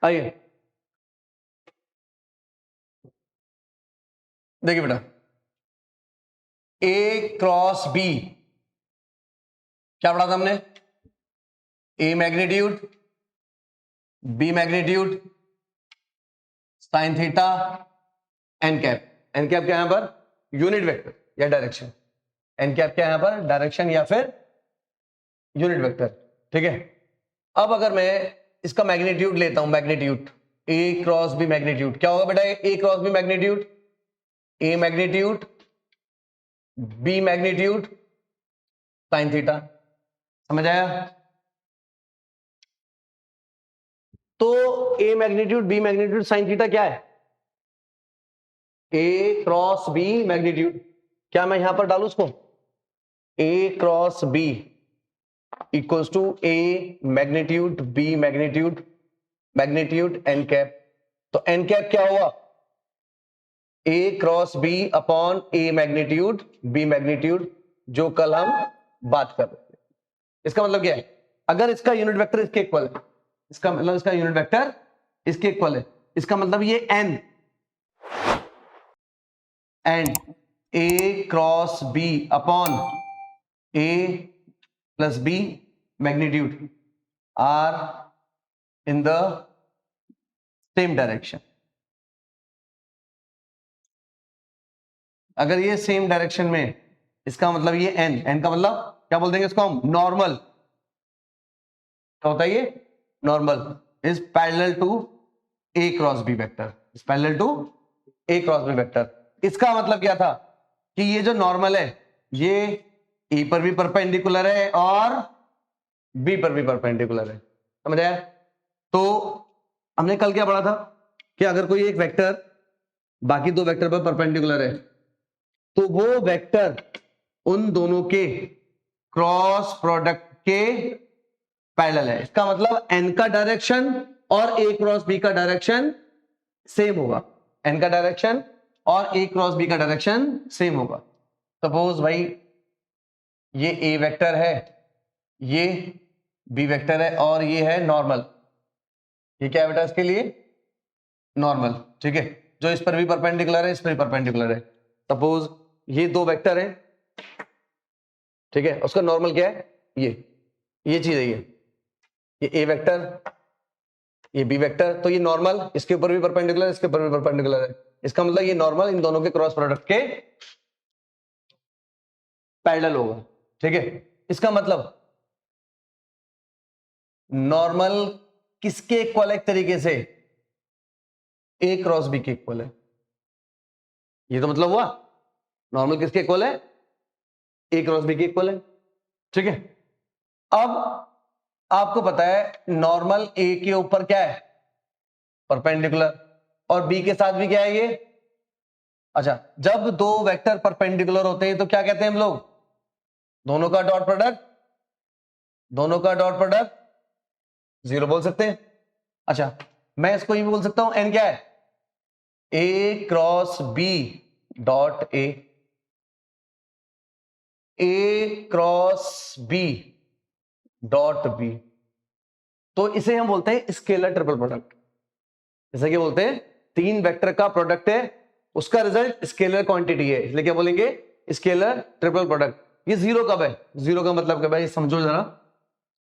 आइए देखिए बेटा, ए क्रॉस बी क्या पढ़ा था हमने? A magnitude, B magnitude, sine theta, n cap. N cap क्या है यहां पर? यूनिट वेक्टर या डायरेक्शन। एन कैप क्या है यहां पर? डायरेक्शन या फिर यूनिट वेक्टर। ठीक है, अब अगर मैं इसका मैग्नीट्यूड लेता हूं, magnitude A cross B magnitude क्या होगा बेटा? A cross B magnitude, A magnitude B magnitude sine theta. समझ आया? तो A magnitude B magnitude sine theta क्या है? A cross B magnitude. क्या मैं यहां पर डालू उसको? A cross B equals to A magnitude B magnitude magnitude N cap. तो एन कैप क्या हुआ? A cross B upon A magnitude B magnitude, जो कल हम बात कर रहे थे। इसका मतलब क्या है? अगर इसका यूनिट वेक्टर इसके इक्वल है, इसका मतलब इसका यूनिट वेक्टर इसके इक्वल है, इसका मतलब ये N and A cross B upon A plus B magnitude are in the same direction. अगर ये सेम डायरेक्शन में, इसका मतलब ये एन का मतलब क्या बोल देंगे इसको हम? नॉर्मल। क्या होता है ये? Normal is parallel to A cross B vector, is parallel to A cross B vector. इसका मतलब क्या था कि ये जो नॉर्मल है ये ए पर भी परपेंडिकुलर है और बी पर भी परपेंडिकुलर है। समझ आया? तो हमने कल क्या पढ़ा था कि अगर कोई एक वेक्टर बाकी दो वेक्टर पर परपेंडिकुलर है तो वो वेक्टर उन दोनों के क्रॉस प्रोडक्ट के पैरेलल है। इसका मतलब एन का डायरेक्शन और ए क्रॉस बी का डायरेक्शन सेम होगा। एन का डायरेक्शन और ए क्रॉस बी का डायरेक्शन सेम होगा। सपोज भाई ये ए वेक्टर है, ये बी वेक्टर है और ये है नॉर्मल। ये क्या है बेटा? इसके लिए नॉर्मल। ठीक है, जो इस पर भी परपेंडिकुलर है, इस पर भी परपेंडिकुलर है। सपोज ये दो वेक्टर है, ठीक है, उसका नॉर्मल क्या है? ये चीज है, ये ए वेक्टर, ये बी वेक्टर। तो ये नॉर्मल इसके ऊपर भी परपेंडिकुलर, इसके ऊपर भी परपेंडिकुलर है। इसका मतलब ये नॉर्मल इन दोनों के क्रॉस प्रोडक्ट के पैरेलल होगा। ठीक है, इसका मतलब नॉर्मल किसके इक्वल है? एक तरीके से ए क्रॉस बी के इक्वल है। ये तो मतलब हुआ नॉर्मल किसके इक्वल है? ए क्रॉस बी के इक्वल है। ठीक है, अब आपको पता है नॉर्मल ए के ऊपर क्या है? परपेंडिकुलर। और बी के साथ भी क्या है? ये। अच्छा, जब दो वेक्टर परपेंडिकुलर होते हैं तो क्या कहते हैं हम लोग? दोनों का डॉट प्रोडक्ट, दोनों का डॉट प्रोडक्ट जीरो बोल सकते हैं। अच्छा, मैं इसको ये भी बोल सकता हूं एन क्या है? A cross B dot A cross B dot B. तो इसे हम बोलते हैं स्केलर ट्रिपल प्रोडक्ट। जैसे क्या बोलते हैं? तीन वेक्टर का प्रोडक्ट है, उसका रिजल्ट स्केलर क्वांटिटी है, इसलिए क्या बोलेंगे? Scalar triple product. ये जीरो कब है? जीरो का मतलब क्या भाई? समझो जरा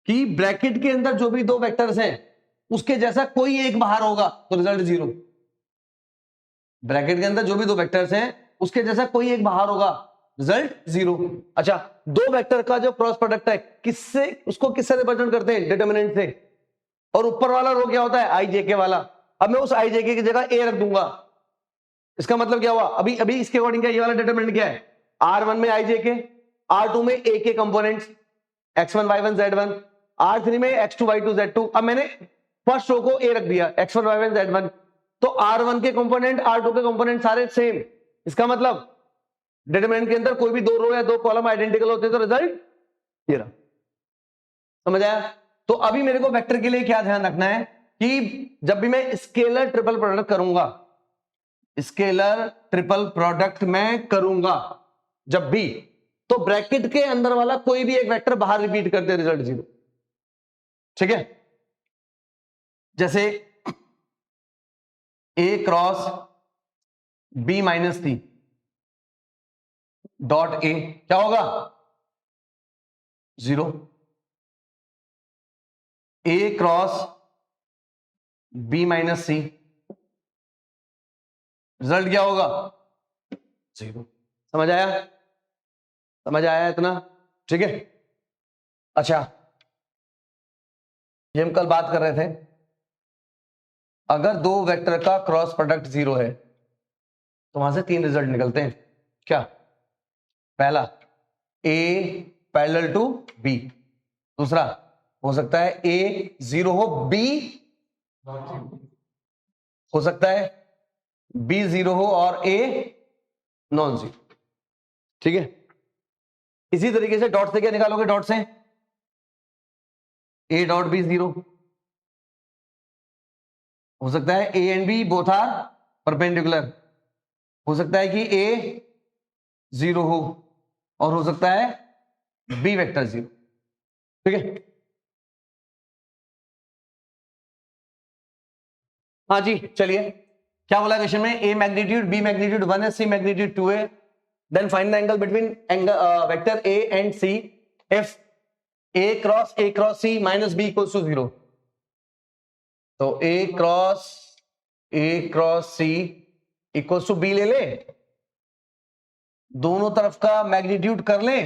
कि ब्रैकेट के अंदर जो भी दो वेक्टर्स हैं उसके जैसा कोई एक बाहर होगा तो रिजल्ट जीरो। ब्रैकेट के अंदर जो भी दो वेक्टर्स हैं उसके जैसा कोई एक बाहर होगा, रिजल्ट जीरो। अच्छा, दो वेक्टर का जो क्रॉस प्रोडक्ट है किससे, उसको किससे रिप्रेजेंट करते हैं? डिटरमिनेंट से। और ऊपर वाला रो क्या होता है? आई जे के वाला। अब मैं उस आई जे के की जगह ए रख दूंगा। इसका मतलब क्या हुआ? अभी अभी इसके अकॉर्डिंग क्या, ये वाला डिटरमिनेंट क्या है? R1 में आई जे के, R2 में ए के components x1 y1 z1, R3 में x2 y2 z2। अब मैंने फर्स्ट रो को ए रख दिया, x1 y1 z1, तो R1 के कंपोनेंट R2 के कंपोनेंट सारे सेम। इसका मतलब डिटरमिनेंट के अंदर कोई भी दो रो या दो कॉलम आइडेंटिकल होते तो रिजल्ट ये रहा। समझ आया? तो अभी मेरे को वेक्टर के लिए क्या ध्यान रखना है कि जब भी मैं स्केलर ट्रिपल प्रोडक्ट करूंगा, स्केलर ट्रिपल प्रोडक्ट मैं करूंगा जब भी, तो ब्रैकेट के अंदर वाला कोई भी एक वेक्टर बाहर रिपीट करते रिजल्ट जीरो। ठीक है, जैसे A cross B minus C dot A क्या होगा? 0। A cross B minus C result क्या होगा? 0। समझ आया? समझ आया इतना? ठीक है। अच्छा, ये हम कल बात कर रहे थे, अगर दो वेक्टर का क्रॉस प्रोडक्ट 0 है तो वहां से 3 रिजल्ट निकलते हैं। क्या? पहला, ए पैरेलल टू बी। दूसरा, हो सकता है ए 0 हो, बी हो सकता है बी 0 हो और ए नॉन 0। ठीक है। इसी तरीके से डॉट से क्या निकालोगे? डॉट से ए डॉट बी 0। हो सकता है A and B both are perpendicular. हो सकता है कि ए 0 हो और हो सकता है बी वेक्टर 0। ठीक है। हाँ जी, चलिए क्या बोला क्वेश्चन में? ए मैग्नीट्यूड बी मैग्नीट्यूड 1 है, सी मैग्नीट्यूड 2 है, then find the angle between vector A and C if A cross C minus B equals to 0। तो A cross C equals to B ले ले, दोनों तरफ का मैग्नीट्यूड कर ले,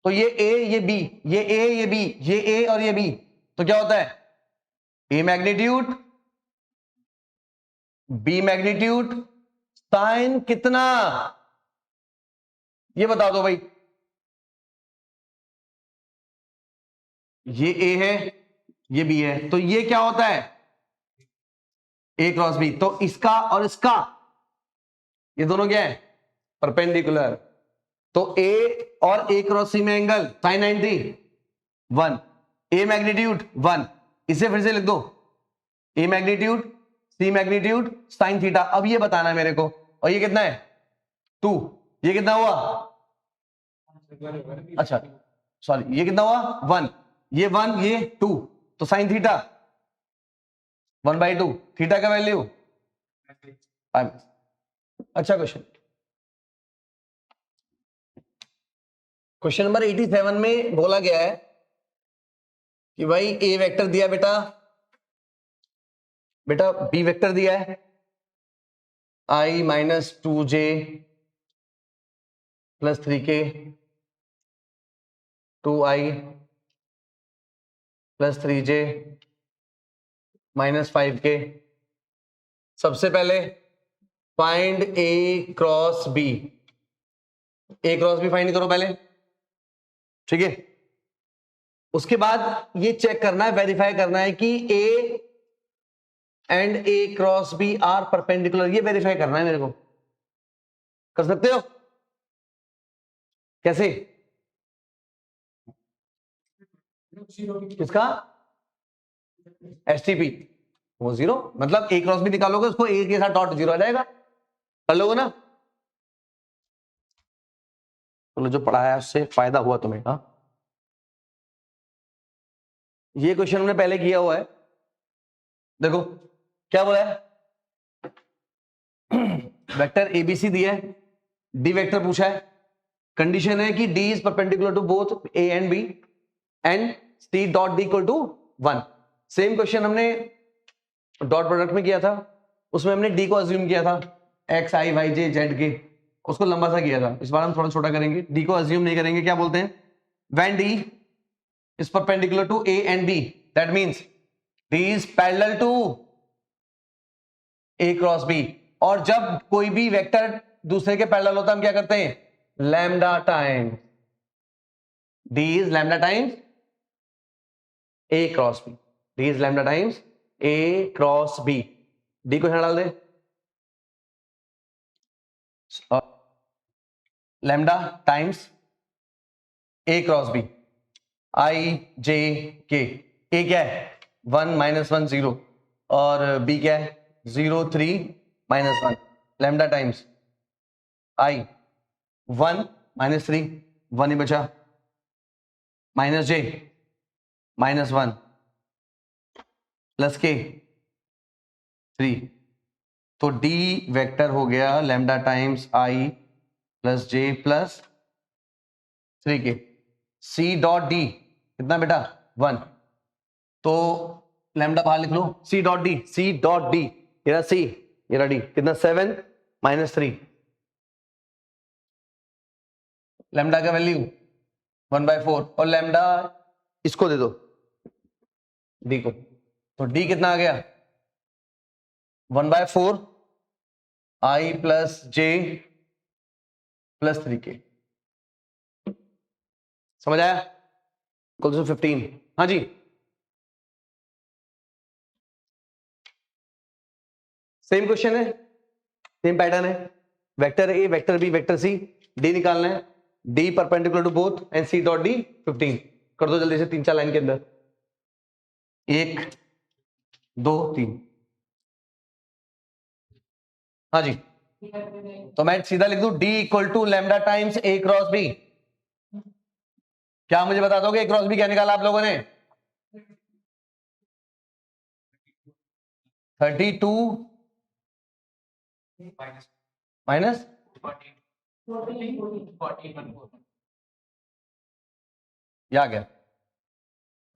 तो ये ए ये बी, ये ए ये बी, ये ए और ये बी, तो क्या होता है? ए मैग्नीट्यूड बी मैग्नीट्यूड साइन कितना? ये बता दो भाई। ये ए है, ये बी है, तो ये क्या होता है? A cross B. तो इसका और इसका ये दोनों क्या है? परपेंडिकुलर। तो ए और ए क्रॉस सी में एंगल साइन 90 1, ए मैग्नीट्यूड 1, इसे फिर से लिख दो, A magnitude C magnitude sine theta. अब ये बताना है मेरे को, और ये कितना है? 2। ये कितना हुआ? अच्छा सॉरी, ये कितना हुआ? 1। ये 1 ये 2, तो साइन थीटा 1/2, थीटा का वैल्यू 5। अच्छा क्वेश्चन, क्वेश्चन नंबर 87 में बोला गया है कि भाई ए वेक्टर दिया बेटा बी वेक्टर दिया है i minus 2j plus 3k 2i plus 3j minus 5k। सबसे पहले find A cross B. A cross B find करो पहले, ठीक है। उसके बाद ये चेक करना है, वेरीफाई करना है कि A and A cross B are perpendicular. ये वेरीफाई करना है मेरे को। कर सकते हो? कैसे? किसका? एसटीपी वो 0, मतलब ए क्रॉस बी निकालोगे उसको ए के साथ डॉट 0 आ जाएगा। कर लोगे ना? तो जो पढ़ाया उससे फायदा हुआ तुम्हें? हाँ, ये क्वेश्चन हमने पहले किया हुआ है। देखो क्या बोला है, वेक्टर एबीसी दिया है, डी वेक्टर पूछा है, कंडीशन है कि D is perpendicular to both A and B and C dot D equal to 1। Same question हमने डॉट प्रोडक्ट में किया था, उसमें हमने डी को अज्यूम किया था x I Y J Z के, उसको लंबा सा किया था। इस बार हम थोड़ा छोटा करेंगे, डी को अज्यूम नहीं करेंगे। क्या बोलते हैं? When D is perpendicular to A and B, that means D is parallel to A cross B. और जब कोई भी वेक्टर दूसरे के पैरेलल होता है हम क्या करते हैं? Lambda times D is lambda times A cross B, D is lambda times A cross B. D को यहां डाल दे, lambda times A cross B I J K. A क्या है? 1 माइनस 1 0 और बी क्या है? 0 3 minus 1। Lambda times I 1 minus 3 1 ही बचा, माइनस जे माइनस 1 प्लस के 3। तो d वेक्टर हो गया lambda times i plus j plus 3k। c dot d कितना बेटा 1। तो लैम्डा बाहर लिख लो, c dot d, c dot d ये c ये d कितना 7 माइनस 3। लैम्डा का वैल्यू 1/4 और लैम्डा इसको दे दो d को, तो d कितना आ गया 1/4 i plus j plus 3k। समझ आया? Equal to 15। हाँ जी, सेम क्वेश्चन है, सेम पैटर्न है। Vector A, vector B, vector C, D निकालना है। D perpendicular to both and C dot D 15। कर दो जल्दी से 3-4 लाइन के अंदर, 1 2 3। हाँ जी, तो मैं सीधा लिख दूं D equal to lambda times A cross B. क्या मुझे बता दोगे ए क्रॉस बी क्या निकाला आप लोगों ने? 32 माइनस ये आ गया।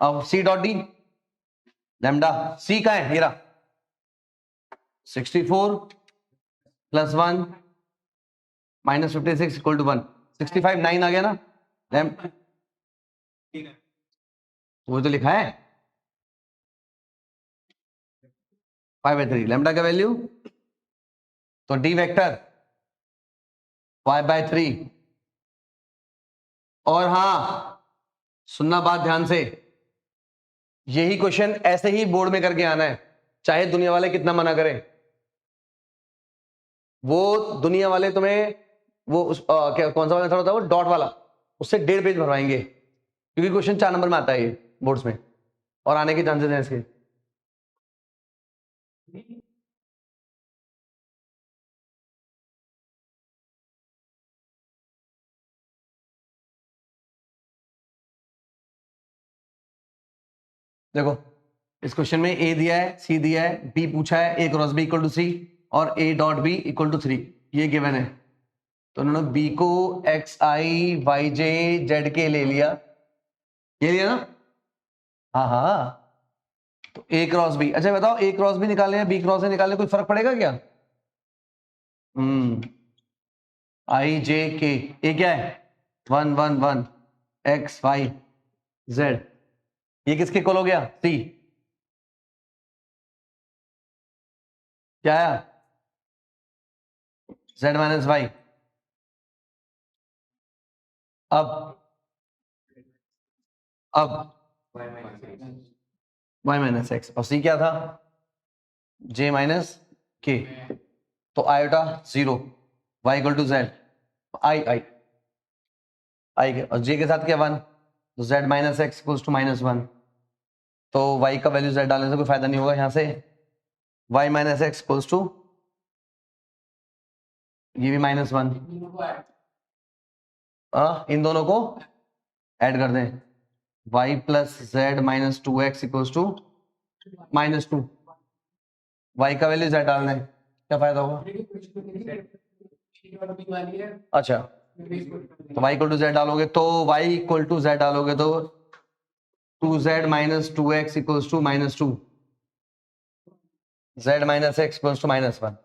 अब सी डॉट डी लैम्डा सी का है, ये रहा 64 प्लस 1 माइनस 56 इक्वल टू 1। 65 9 आ गया ना लैम, वो तो लिखा है 5/3 लैम्डा का वैल्यू। तो डी वेक्टर 5/3। और हाँ सुनना बात ध्यान से, यही क्वेश्चन ऐसे ही बोर्ड में करके आना है, चाहे दुनिया वाले कितना मना करें। वो दुनिया वाले तुम्हें वो क्या कौन सा वाला मेथड होता है वो डॉट वाला, उससे 1.5 पेज भरवाएंगे, क्योंकि क्वेश्चन 4 नंबर में आता है ये बोर्ड्स में, और आने के चांसेस हैं इसके। देखो इस क्वेश्चन में ए दिया है, सी दिया है, बी पूछा है, A cross B equal to C और A dot B equal to 3, ये गिवन है। तो उन्होंने बी को X I Y J Z के ले लिया, ये लिया ना? हाँ हाँ, तो ए क्रॉस बी। अच्छा बताओ ए क्रॉस बी निकालने या बी क्रॉस ए निकालने कोई फर्क पड़ेगा क्या? आई जे के, ए क्या है 1 1 1 एक्स वाई जेड, ये किसके इक्वल हो गया? सी। क्या आया? Z minus Y. अब वाई माइनस एक्स, और सी क्या था? J minus K. तो iota 0, Y equal to Z, I I I K, और जे के साथ क्या 1, तो Z minus X equals to -1। तो वाई का वैल्यू जेड डालने से कोई फायदा नहीं होगा, यहां से Y minus X equals to ये भी -1। इन दोनों को ऐड कर दें, Y plus Z minus 2x equals to -2। Y का वैल्यू जेड डाल दें, क्या फायदा होगा? अच्छा, तो y इक्वल टू जेड डालोगे, तो y इक्वल टू जेड डालोगे तो 2z minus 2x equals to -2, z minus x equals to -1।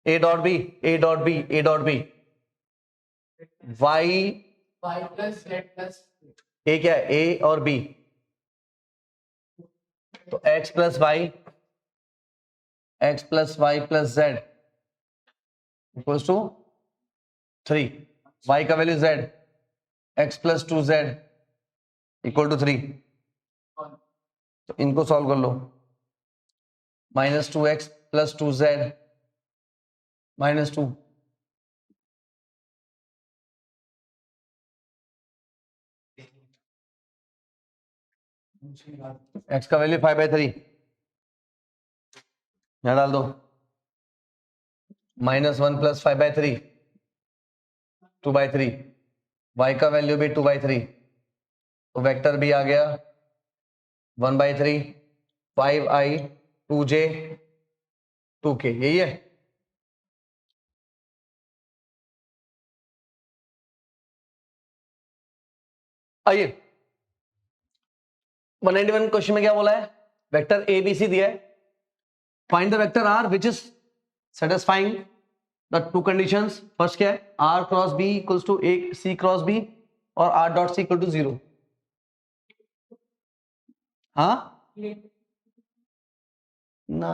a dot B, a dot B, a dot B, y plus Z plus a क्या है? a और b, तो x plus Y, x plus Y plus Z equals to 3। y का value z, x plus 2z equal to 3। तो इनको solve कर लो, -2x plus 2z -2, x का वैल्यू 5/3 यहां डाल दो, -1 प्लस 5/3 2/3, y का वैल्यू भी 2/3, तो वेक्टर भी आ गया 1/3 5i 2j 2k, यही है। आइए 191 क्वेश्चन में क्या बोला है, वेक्टर ए बी सी दिया है, find the vector R which is satisfying the two conditions. First क्या है, R cross B equals to A C cross B और R dot C equal to 0। हाँ ना,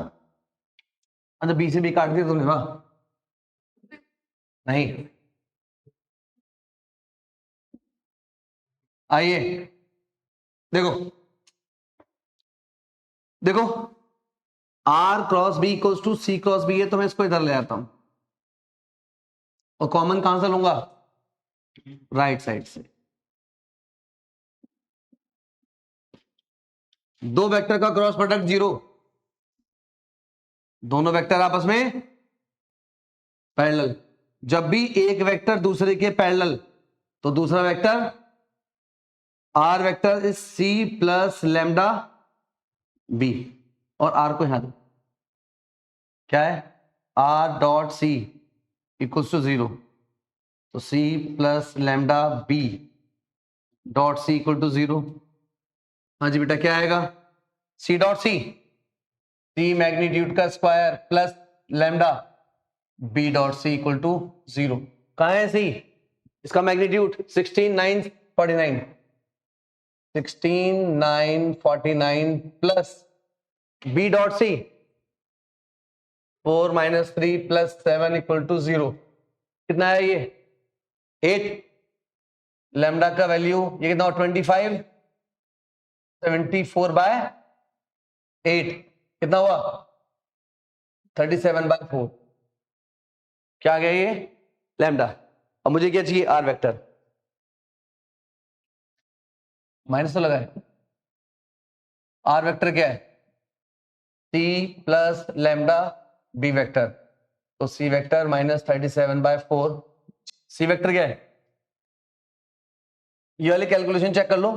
अच्छा बी से बी काट दिया तुमने, वाह। नहीं, आइए देखो देखो, R cross B equals to C cross B है, तो मैं इसको इधर ले आता हूं और कॉमन कहां से लूंगा, राइट साइड से। दो वेक्टर का क्रॉस प्रोडक्ट 0, दोनों वेक्टर आपस में पैरेलल। जब भी एक वेक्टर दूसरे के पैरेलल तो दूसरा vector R vector is C plus lambda B, और आर को यहां दो, क्या है, R dot C equals to 0, तो C plus lambda B dot C equal to 0। हाँ जी बेटा, क्या आएगा, C dot C, C magnitude का square plus lambda B dot C equal to 0। कहां है सी, इसका magnitude 16 9 49, 16 9 49 plus B dot C 4 - 3 + 7 equal to 0। कितना है ये, 8। लैम्डा का वैल्यू ये कितना, 25, 74/8 कितना हुआ, 37/4। क्या आ गया ये, लैम्डा। अब मुझे क्या चाहिए, आर वेक्टर। माइनस तो लगा है, आर वेक्टर क्या है, C plus lambda B vector, तो सी वेक्टर -37/4। सी वेक्टर क्या है, ये वाली कैलकुलेशन चेक कर लो,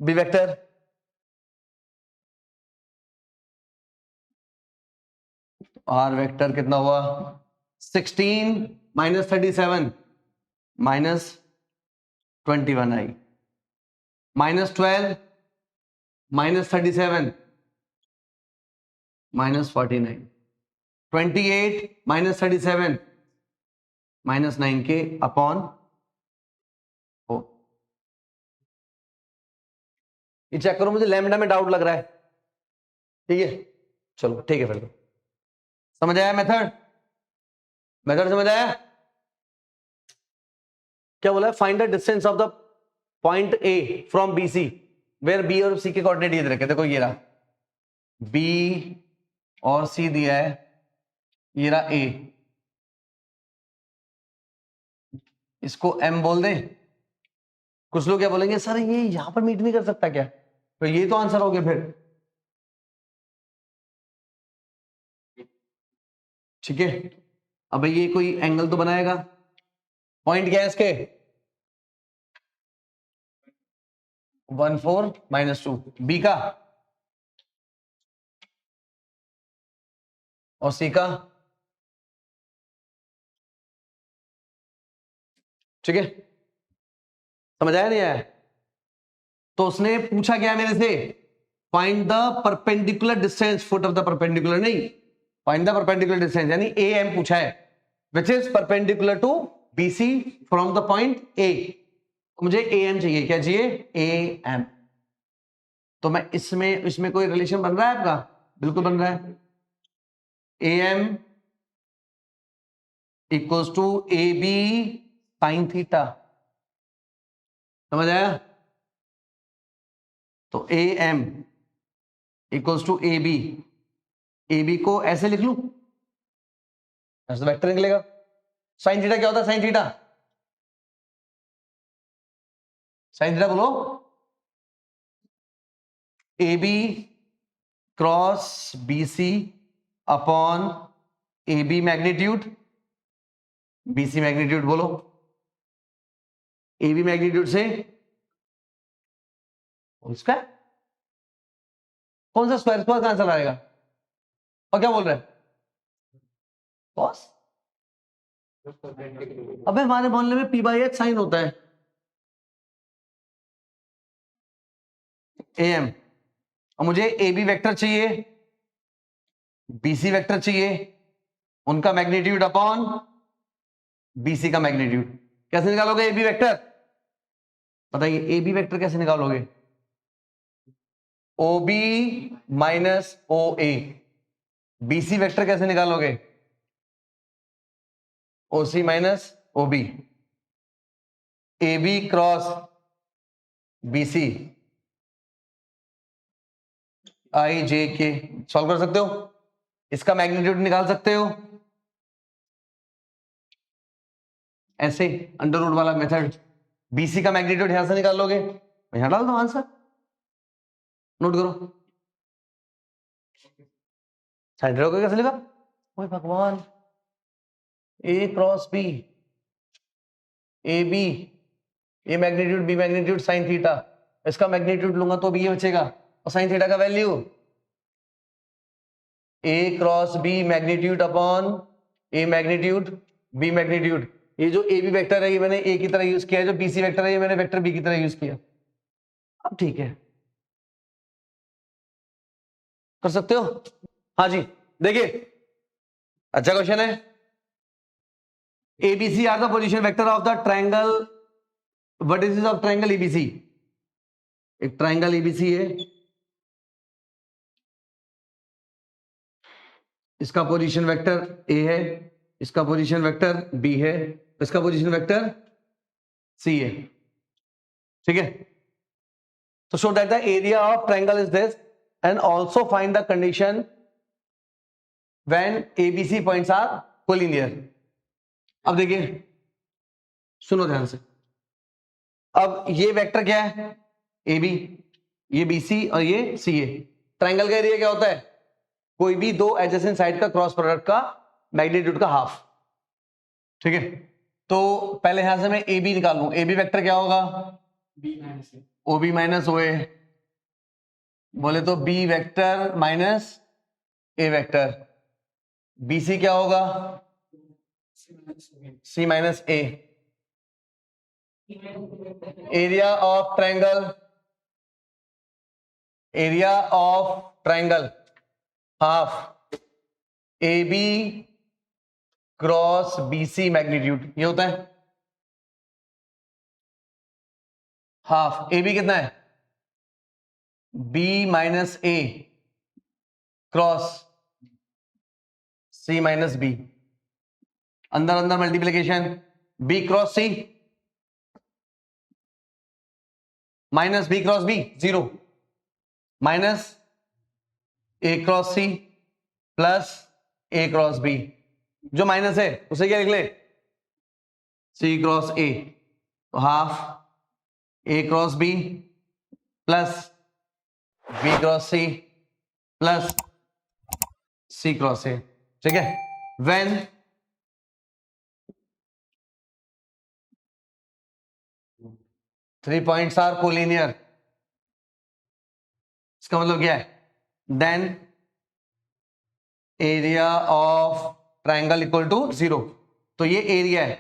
बी वेक्टर आर वेक्टर कितना हुआ, 16 - 37 -21 आई, -12 -37 -49, 28 -37 -9k अपॉन 4। ये चेक करो, मुझे लैम्डा में डाउट लग रहा है, ठीक है, चलो ठीक है, फिर तो समझ आया मेथड, मेथड समझ आया। क्या बोला है, find the distance of the point A from B C where B और सी के कोऑर्डिनेट ये दे रखे, देखो ये रहा बी और सी दिया है, ये रहा ए, इसको एम बोल दें। कुछ लोग क्या बोलेंगे, सर ये यहां पर मीट नहीं कर सकता क्या, तो ये तो आंसर हो गया फिर, ठीक है। अब ये कोई एंगल तो बनाएगा, पॉइंट क्या है इसके, 14 - 2, बी का और सी का, ठीक है, समझ आया नहीं आया। तो उसने पूछा क्या मेरे से, find the perpendicular distance, foot of the perpendicular नहीं, फाइंड द परपेंडिकुलर डिस्टेंस, यानी ए एम पूछा है, which is perpendicular to B C from the point A. मुझे ए एम चाहिए, क्या चाहिए, ए एम। तो मैं इसमें कोई रिलेशन बन रहा है आपका, बिल्कुल बन रहा है, A M equals to A B sine theta, समझ आया। तो A M equals to A B को ऐसे लिख लू, ऐसे वेक्टर निकलेगा। साइन थीटा क्या होता है, साइन थीटा, साइन थीटा बोलो, A B cross B C upon A B magnitude, B C magnitude बोलो, ए बी मैग्नीट्यूड से उसका कौन सा स्क्वायर का आंसर आएगा? और क्या बोल रहे हैं? कॉस? अबे हमारे मोहल्ले में पी बाई एच साइन होता है। एम। और मुझे ए बी वेक्टर चाहिए, बीसी वेक्टर चाहिए, उनका मैग्नीट्यूड अपॉन बीसी का मैग्नीट्यूड। कैसे निकालोगे ए बी वेक्टर? बताइए ए बी वेक्टर कैसे निकालोगे? O B minus O A. BC vector कैसे निकालोगे? O C minus O B. A B cross BC I J K. Solve कर सकते हो, इसका मैग्नीट्यूड निकाल सकते हो ऐसे, अंडर रूट वाला मेथड। बीसी का मैग्नीट्यूड यहां से निकाल लोगे, यहां डाल दो आंसर, नोट करो। साइड रहोगे कैसे लिखा? ओए भगवान, A cross B, A B, A magnitude B magnitude sine theta, इसका मैग्नीट्यूड लूंगा तो भी ये बचेगा, और साइन थीटा का value A cross B magnitude upon A magnitude B magnitude. ये जो ए बी वेक्टर है ये मैंने ए की तरह यूज किया है, जो बीसी वेक्टर है ये मैंने वेक्टर बी की तरह यूज किया। अब ठीक है, कर सकते हो? हाँ जी, देखिए अच्छा क्वेश्चन है। ABC are the position vector of the triangle, vertices of triangle ABC. एक ट्रायंगल एबीसी है, इसका पोजीशन वेक्टर ए है, इसका पोजीशन वेक्टर बी है, इसका पोजीशन वेक्टर सी है। ठीक है, तो show that the area of triangle is this and also find the condition when ABC points are collinear. अब देखिए, सुनो ध्यान से। अब ये वेक्टर क्या है? ए बी, ये बी सी और ये सी ए। ट्रायंगल का एरिया क्या होता है? कोई भी दो एडजेसेंट साइड का क्रॉस प्रोडक्ट का मैग्नीट्यूड का हाफ। ठीक है, तो पहले यहां से मैं ए बी निकालूं। ए बी वेक्टर क्या होगा? O B minus O A. बोले तो B vector minus A vector. B C क्या होगा? C minus A. Area of triangle, area of triangle half A B cross B C magnitude, ये होता है half. A B कितना है? B minus A cross C minus B. अंदर अंदर multiplication, B cross C minus B cross B 0, minus A cross C plus A cross B. जो minus है उसे क्या लिख ले? C cross A. तो half A cross B plus B cross C plus C cross A. ठीक है, when three points are collinear, इसका मतलब क्या है? Then area of triangle equal to 0। तो ये एरिया है,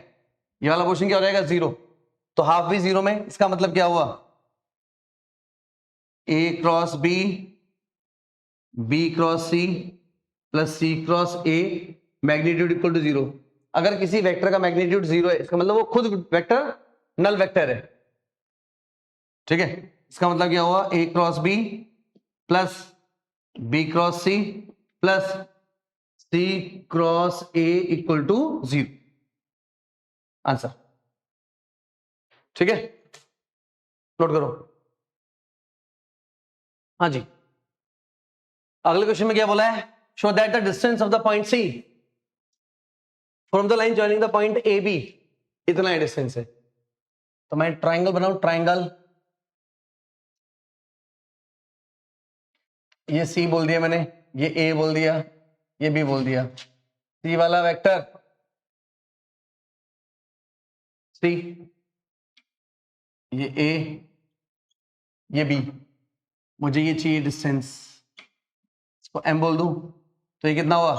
ये वाला पोर्शन क्या हो जाएगा? 0। तो हाफ भी 0 में, इसका मतलब क्या हुआ? A cross B, B cross C plus C cross A magnitude equal to 0। अगर किसी वेक्टर का मैग्नीट्यूड 0 है, इसका मतलब वो खुद वेक्टर नल वेक्टर है। ठीक है, इसका मतलब क्या हुआ? A cross B plus B cross C plus C cross A equal to 0, answer. ठीक है, नोट करो। हाँ जी, अगले क्वेश्चन में क्या बोला है? Show that the distance of the point C from the line joining the point A B, इतना ही डिस्टेंस है। तो मैं ट्राइंगल बनाऊं, ट्राइंगल, ये सी बोल दिया मैंने, ये ए बोल दिया, ये बी बोल दिया। सी वाला वेक्टर सी, ये ए, ये बी, मुझे ये चाहिए डिस्टेंस इसको m बोल दूं तो ये कितना हुआ,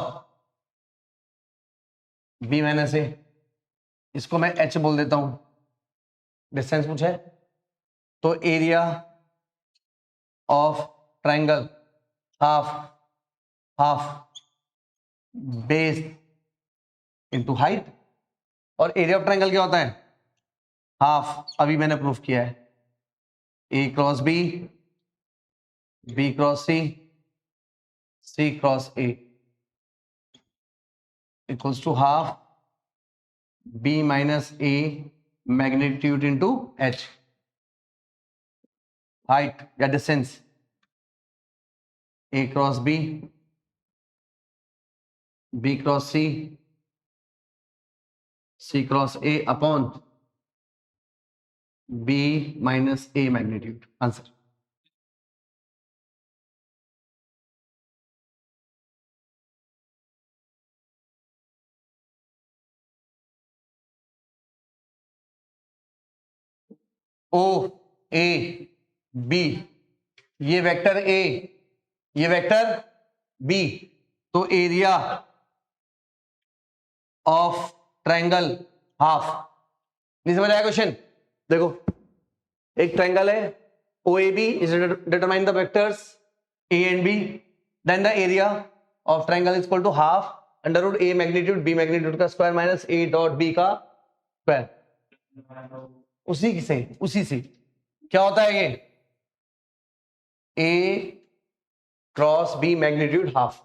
b माइनस a, इसको मैं h बोल देता हूं, डिस्टेंस पूछा है। तो area of triangle half half base into height, और एरिया ऑफ ट्रायंगल क्या होता है, हाफ, अभी मैंने प्रूफ किया है, A cross B, B cross C, C cross A equals to half B minus A magnitude into H, height या distance A cross B, B cross C, C cross A upon B minus A magnitude, answer. O A B, ये vector A, ये vector B, तो area of triangle half, नहीं समझ आया question? देखो एक triangle है OAB is determine the vectors A and B, then the area of triangle is equal to half under root A magnitude B magnitude का square minus A dot B का square, उसी से क्या होता है, ये A cross B magnitude half,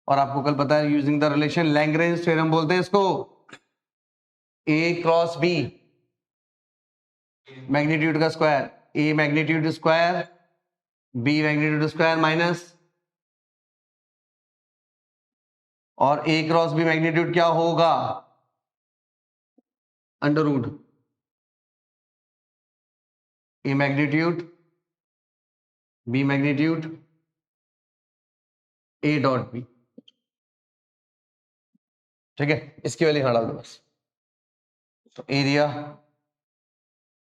और आपको कल पता है using the relation Lagrange theorem बोलते हैं इसको, A क्रॉस B मैग्नीट्यूड का square, A magnitude square B magnitude square minus, और ए क्रॉस बी मैग्नीट्यूड क्या होगा, under root A magnitude B magnitude A dot B, ठीक है, इसकी वैल्यू यहां डाल दो बस। तो एरिया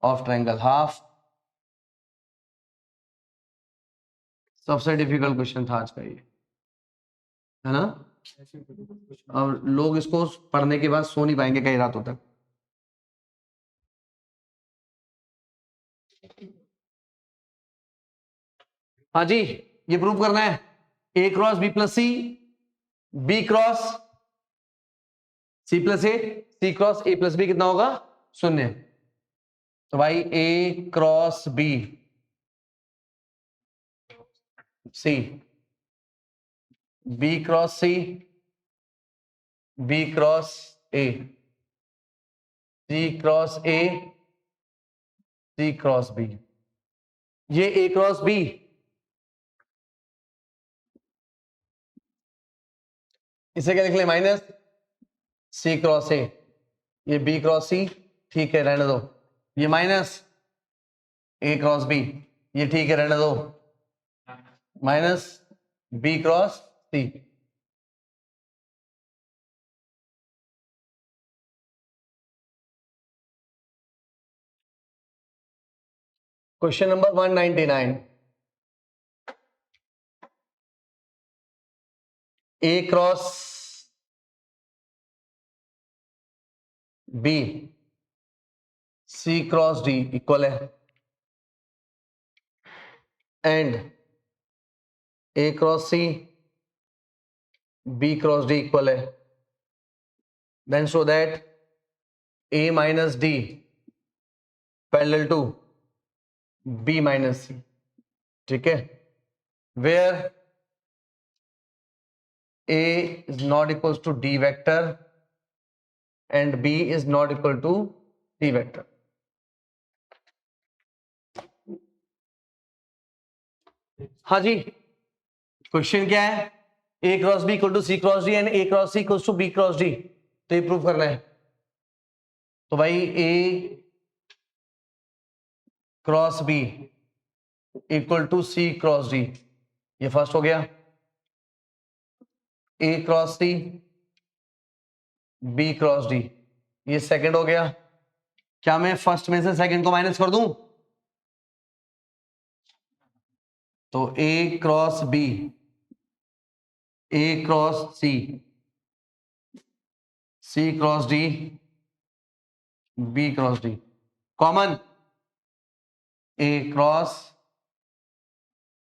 ऑफ ट्रायंगल हाफ, सबसे डिफिकल्ट क्वेश्चन था आज का ये, है ना, और लोग इसको पढ़ने के बाद सो नहीं पाएंगे कई रातों तक। हाँ जी, ये प्रूव करना है, A cross B plus C, B cross C plus A, C cross A plus B कितना होगा, शून्य। तो भाई A cross B C, B cross C, B cross A, C cross A, C cross B, ये A cross B, इसे क्या लिख ले, माइनस सी क्रॉस ए, ये बी क्रॉस सी, ठीक है रहने दो, ये माइनस ए क्रॉस बी, ये ठीक है रहने दो, minus B cross C. Question number 199, A cross B C cross D equal है, and A cross C B cross D equal है, then show that A minus D parallel to B minus C, ठीक है, where A is not equal to D vector and B is not equal to C vector. हाँ जी, question क्या है, A cross B equal to C cross D and A cross C equal to B cross D, तो ये prove करना है। तो भाई A cross B equal to C cross D, ये फर्स्ट हो गया, A cross C B cross D, ये सेकंड हो गया। क्या मैं फर्स्ट में से सेकंड को माइनस कर दूं, तो A cross B A cross C, C cross D, B cross D, common A cross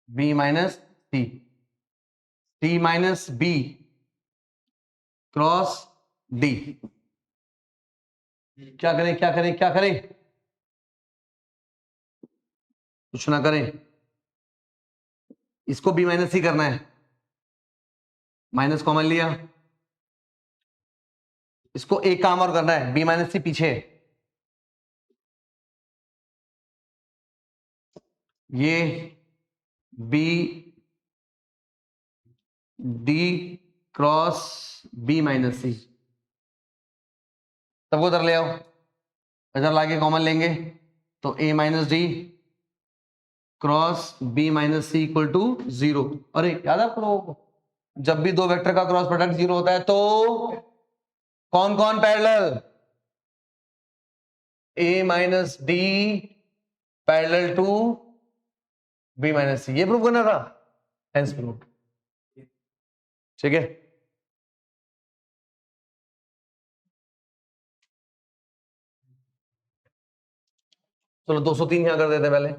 B minus C, C minus B cross D. क्या करें क्या करें क्या करें, कुछ ना करें, इसको बी माइनस सी करना है, माइनस कॉमन लिया, इसको एक काम और करना है, बी माइनस सी पीछे, ये B D cross B minus C, सबको उधर ले आओ, इधर लाके कॉमन लेंगे तो A minus D cross B minus C equal to 0। अरे याद है आप लोगों को, जब भी दो वेक्टर का क्रॉस प्रोडक्ट 0 होता है तो कौन कौन parallel, A minus D parallel to B minus C, ये प्रूव करना था, हेंस प्रूव। ठीक है, चलो 203 यहां कर देते पहले।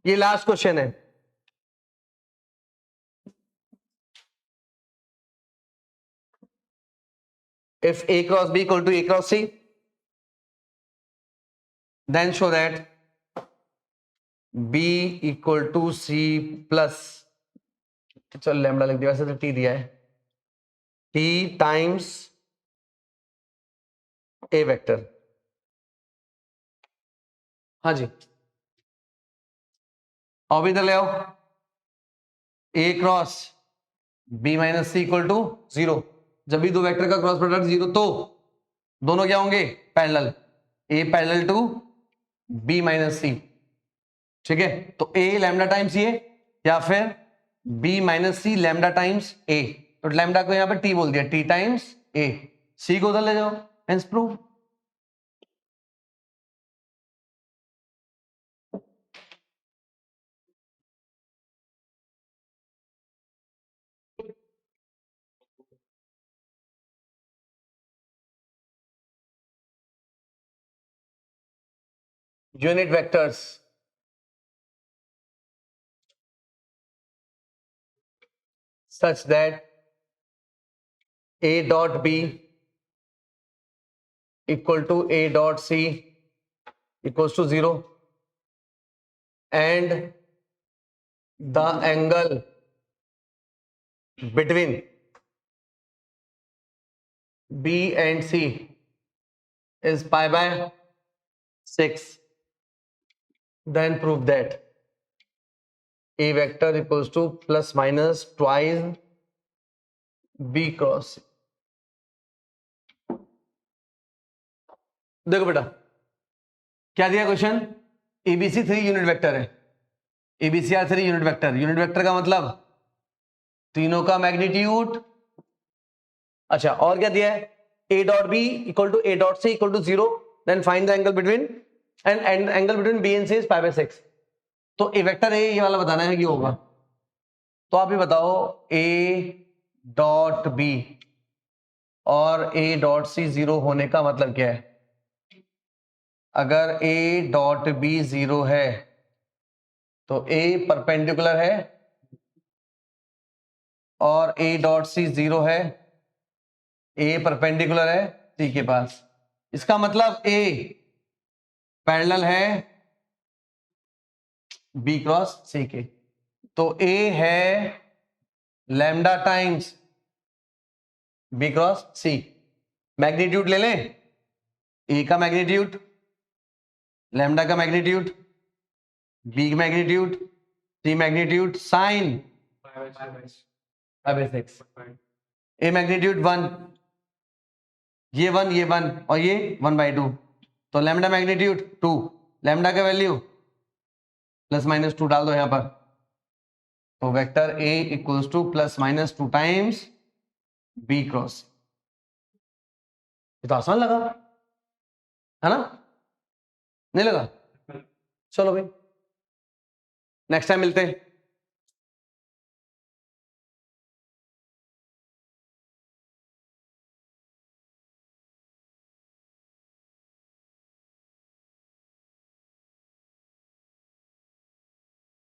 ये लास्ट क्वेश्चन है, if a cross b equal to a cross c, then show that b equal to c plus, चल लैम्डा लिख दिया, वैसे तो t दिया है, t टाइम्स a वेक्टर। हाँ जी, अब इधर ले आओ, a cross b minus C equal to 0, जब भी दो वेक्टर का क्रॉस प्रोडक्ट 0 तो दोनों क्या होंगे, parallel, a parallel to b minus C. ठीक है, तो a लैम्डा टाइम्स ये, या फिर b minus C lambda times a, तो लैम्डा को यहां पर t बोल दिया, t टाइम्स a, c को उधर ले जाओ, hence prove. Unit vectors such that a dot b equal to a dot c equals to 0 and the angle between b and c is pi by 6, then prove that a vector equals to plus minus twice b cross c। देखो बेटा क्या दिया question, ABC 3 unit vector है, ABC are 3 unit vector, unit vector का मतलब तीनों का magnitude. अच्छा और क्या दिया है, a dot B equal to a dot C equal to 0, then find the angle between and angle between b and c is pi by 6। तो ए वेक्टर ए ये वाला बताना है कि होगा, तो आप ये बताओ a डॉट बी और a डॉट सी 0 होने का मतलब क्या है। अगर a डॉट बी 0 है तो a परपेंडिकुलर है और a डॉट सी 0 है, a परपेंडिकुलर है c के पास, इसका मतलब a पैरेलल है b क्रॉस c के, तो a है lambda times b cross c। Magnitude ले लें, a का मैग्नीट्यूड, लैम्डा का मैग्नीट्यूड, b का magnitude, c magnitude sine 5/6, a magnitude 1, ये 1 ये 1 और ये 1/2, तो लैम्डा मैग्नीट्यूड 2, लैम्डा का वैल्यू प्लस माइनस 2 डाल दो यहां पर, तो vector a equals to plus minus 2 times b cross. ये तो आसान लगा है ना, नहीं लगा? चलो भाई नेक्स्ट टाइम मिलते हैं।